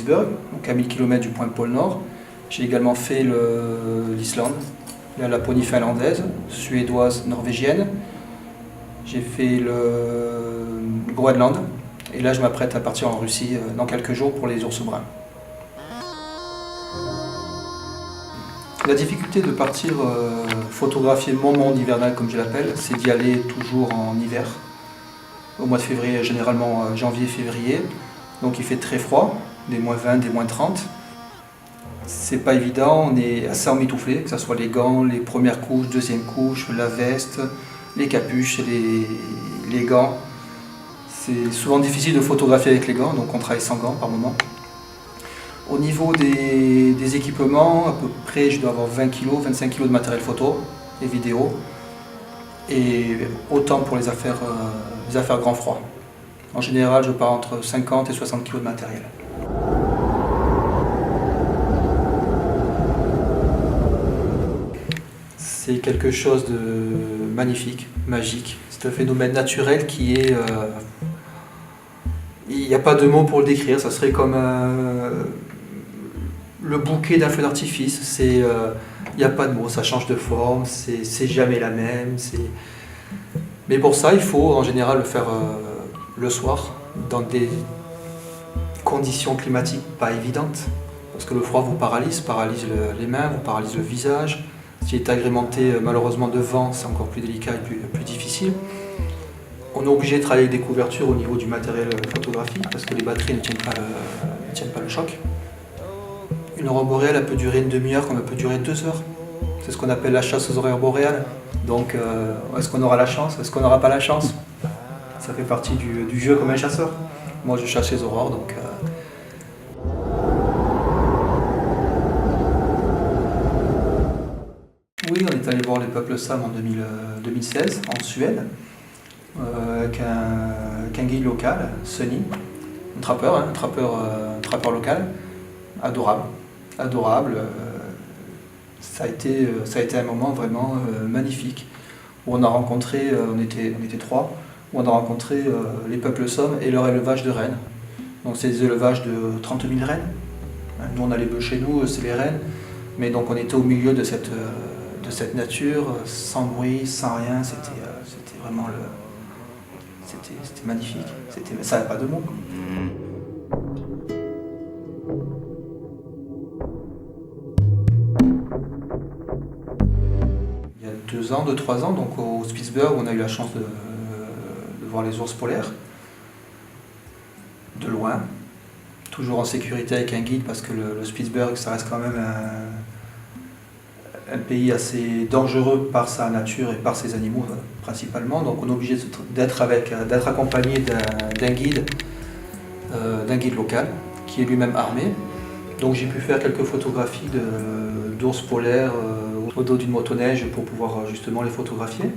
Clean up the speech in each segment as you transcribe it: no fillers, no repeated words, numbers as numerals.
Spitsberg, donc à 1000 km du point pôle Nord. J'ai également fait l'Islande, la Laponie finlandaise, suédoise, norvégienne. J'ai fait le Groenland. Et là, je m'apprête à partir en Russie dans quelques jours pour les ours bruns. La difficulté de partir photographier mon monde hivernal, comme je l'appelle, c'est d'y aller toujours en hiver. Au mois de février, généralement janvier-février. Donc il fait très froid, des moins 20, des moins 30. C'est pas évident, on est assez emmitouflé, que ce soit les gants, les premières couches, deuxième couche, la veste, les capuches, les gants. C'est souvent difficile de photographier avec les gants, donc on travaille sans gants par moment. Au niveau des équipements, à peu près je dois avoir 20 kg, 25 kg de matériel photo et vidéo. Et autant pour les affaires grand froid. En général, je pars entre 50 et 60 kg de matériel. C'est quelque chose de magnifique, magique. C'est un phénomène naturel qui est... il n'y a pas de mots pour le décrire, ça serait comme le bouquet d'un feu d'artifice. Il n'y a pas de mots, ça change de forme, c'est jamais la même. Mais pour ça, il faut en général le faire le soir, dans des conditions climatiques pas évidentes. Parce que le froid vous paralyse les mains, vous paralyse le visage. S'il est agrémenté malheureusement de vent, c'est encore plus délicat et plus difficile. On est obligé de travailler avec des couvertures au niveau du matériel photographique parce que les batteries ne tiennent pas le choc. Une aurore boréale, elle peut durer une demi-heure comme elle peut durer 2 heures. C'est ce qu'on appelle la chasse aux aurores boréales. Donc est-ce qu'on aura la chance? Est-ce qu'on n'aura pas la chance? Ça fait partie du jeu comme un chasseur. Moi je chasse les aurores donc... Oui, on est allé voir les peuples Sam en 2016 en Suède. Avec un guide local, Sunny, un trappeur local, adorable. Ça a été un moment vraiment magnifique où on a rencontré, on était 3, où on a rencontré les peuples Somme et leur élevage de rennes. Donc c'est des élevages de 30 000 rennes. Nous on a les bœufs chez nous, c'est les rennes, mais donc on était au milieu de cette nature, sans bruit, sans rien. C'était vraiment C'était magnifique, ça n'avait pas de mots. Il y a 2-3 ans, donc au Spitsberg, on a eu la chance de voir les ours polaires, de loin, toujours en sécurité avec un guide parce que le Spitsberg, ça reste quand même un pays assez dangereux par sa nature et par ses animaux principalement, donc on est obligé d'être accompagné d'un guide local qui est lui-même armé. Donc j'ai pu faire quelques photographies d'ours polaires au dos d'une motoneige pour pouvoir justement les photographier.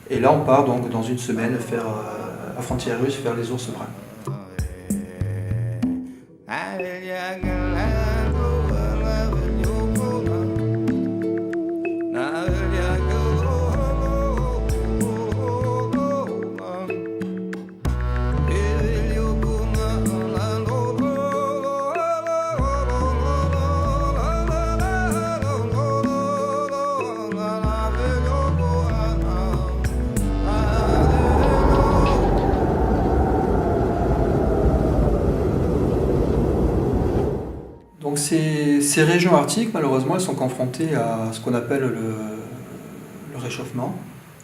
Et là on part donc dans une semaine faire à frontière russe faire les ours bruns. Donc ces régions arctiques, malheureusement, elles sont confrontées à ce qu'on appelle le réchauffement,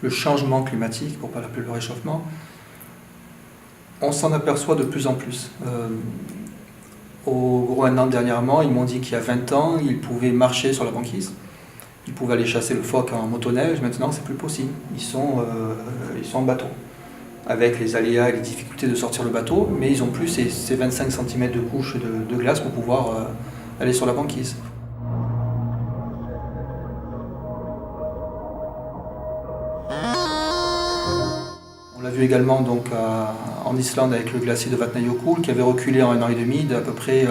le changement climatique, pour ne pas l'appeler le réchauffement. On s'en aperçoit de plus en plus. Au Groenland dernièrement, ils m'ont dit qu'il y a 20 ans, ils pouvaient marcher sur la banquise. Ils pouvaient aller chasser le phoque en motoneige, maintenant c'est plus possible. Ils sont en bateau. Avec les aléas et les difficultés de sortir le bateau, mais ils n'ont plus ces 25 cm de couche de glace pour pouvoir aller sur la banquise. On l'a vu également donc, en Islande avec le glacier de Vatnajökull qui avait reculé en 1 an et demi d'à peu près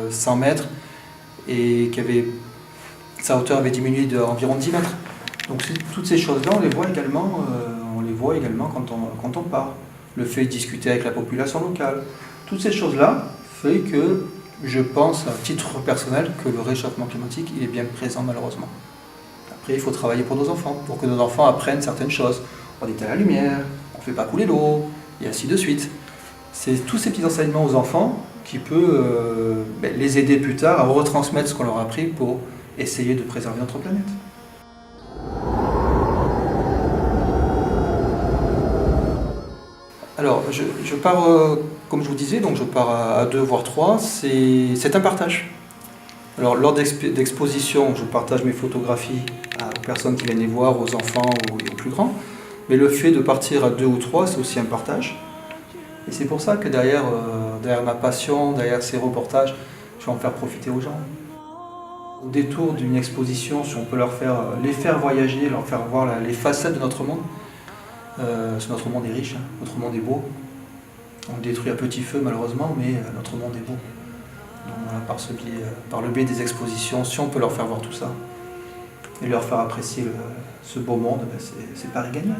100 mètres et sa hauteur avait diminué d'environ 10 mètres. Donc toutes ces choses-là, on les voit également quand on part. Le fait de discuter avec la population locale. Toutes ces choses-là fait que je pense, à titre personnel, que le réchauffement climatique, il est bien présent malheureusement. Après, il faut travailler pour nos enfants, pour que nos enfants apprennent certaines choses. On éteint la lumière, on ne fait pas couler l'eau, et ainsi de suite. C'est tous ces petits enseignements aux enfants qui peuvent les aider plus tard à retransmettre ce qu'on leur a appris pour essayer de préserver notre planète. Alors, je pars, comme je vous disais, donc je pars à 2 voire 3, c'est un partage. Alors, lors d'expositions, je partage mes photographies aux personnes qui viennent les voir, aux enfants et aux plus grands. Mais le fait de partir à 2 ou 3, c'est aussi un partage. Et c'est pour ça que derrière ma passion, derrière ces reportages, je vais en faire profiter aux gens. Au détour d'une exposition, si on peut les faire voyager, leur faire voir les facettes de notre monde. Notre monde est riche, hein, notre monde est beau. On le détruit à petit feu malheureusement, mais notre monde est beau. Donc voilà, par le biais des expositions, si on peut leur faire voir tout ça et leur faire apprécier ce beau monde, c'est Paris gagnant.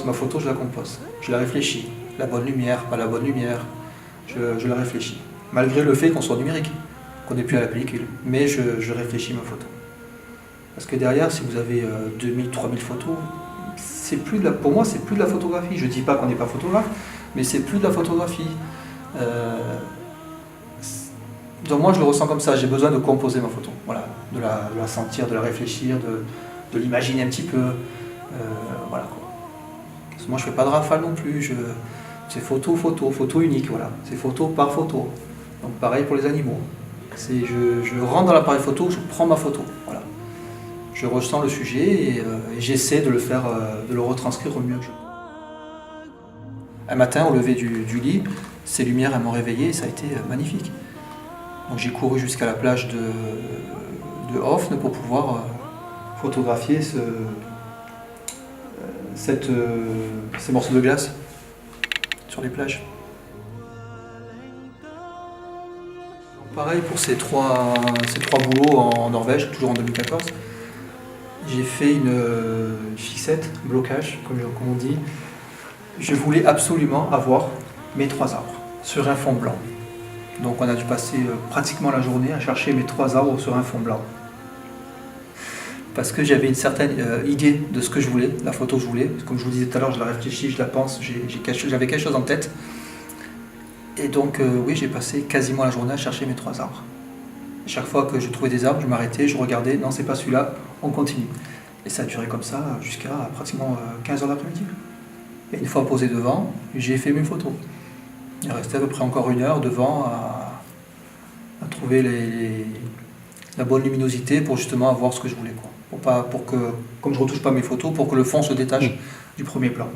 Ma photo, je la compose, je la réfléchis. La bonne lumière, pas la bonne lumière, je la réfléchis. Malgré le fait qu'on soit numérique, qu'on n'est plus à la pellicule, mais je réfléchis ma photo. Parce que derrière, si vous avez 2000, 3000 photos, pour moi, c'est plus de la photographie. Je ne dis pas qu'on n'est pas photographe, mais c'est plus de la photographie. Donc moi, je le ressens comme ça, j'ai besoin de composer ma photo. Voilà, de la sentir, de la réfléchir, de l'imaginer un petit peu. Voilà, quoi. Parce que moi, je ne fais pas de rafale non plus. C'est photo unique, voilà. C'est photo par photo. Donc pareil pour les animaux. Je rentre dans l'appareil photo, je prends ma photo. Voilà. Je ressens le sujet et j'essaie de le retranscrire au mieux que je peux. Un matin, au lever du lit, ces lumières elles m'ont réveillé et ça a été magnifique. Donc j'ai couru jusqu'à la plage de Hoffne pour pouvoir photographier ces morceaux de glace sur les plages. Pareil pour ces trois boulots en Norvège, toujours en 2014. J'ai fait une fixette, un blocage, comme on dit. Je voulais absolument avoir mes 3 arbres sur un fond blanc. Donc on a dû passer pratiquement la journée à chercher mes 3 arbres sur un fond blanc. Parce que j'avais une certaine idée de ce que je voulais, la photo que je voulais. Comme je vous disais tout à l'heure, je la réfléchis, je la pense, j'avais quelque chose en tête. Et donc oui, j'ai passé quasiment la journée à chercher mes 3 arbres. Et chaque fois que je trouvais des arbres, je m'arrêtais, je regardais, non c'est pas celui-là, on continue. Et ça a duré comme ça jusqu'à pratiquement 15 heures d'après-midi. Et une fois posé devant, j'ai fait mes photos. Il restait à peu près encore 1 heure devant à trouver la bonne luminosité pour justement avoir ce que je voulais, quoi. Pour que, comme je ne retouche pas mes photos, pour que le fond se détache du premier plan.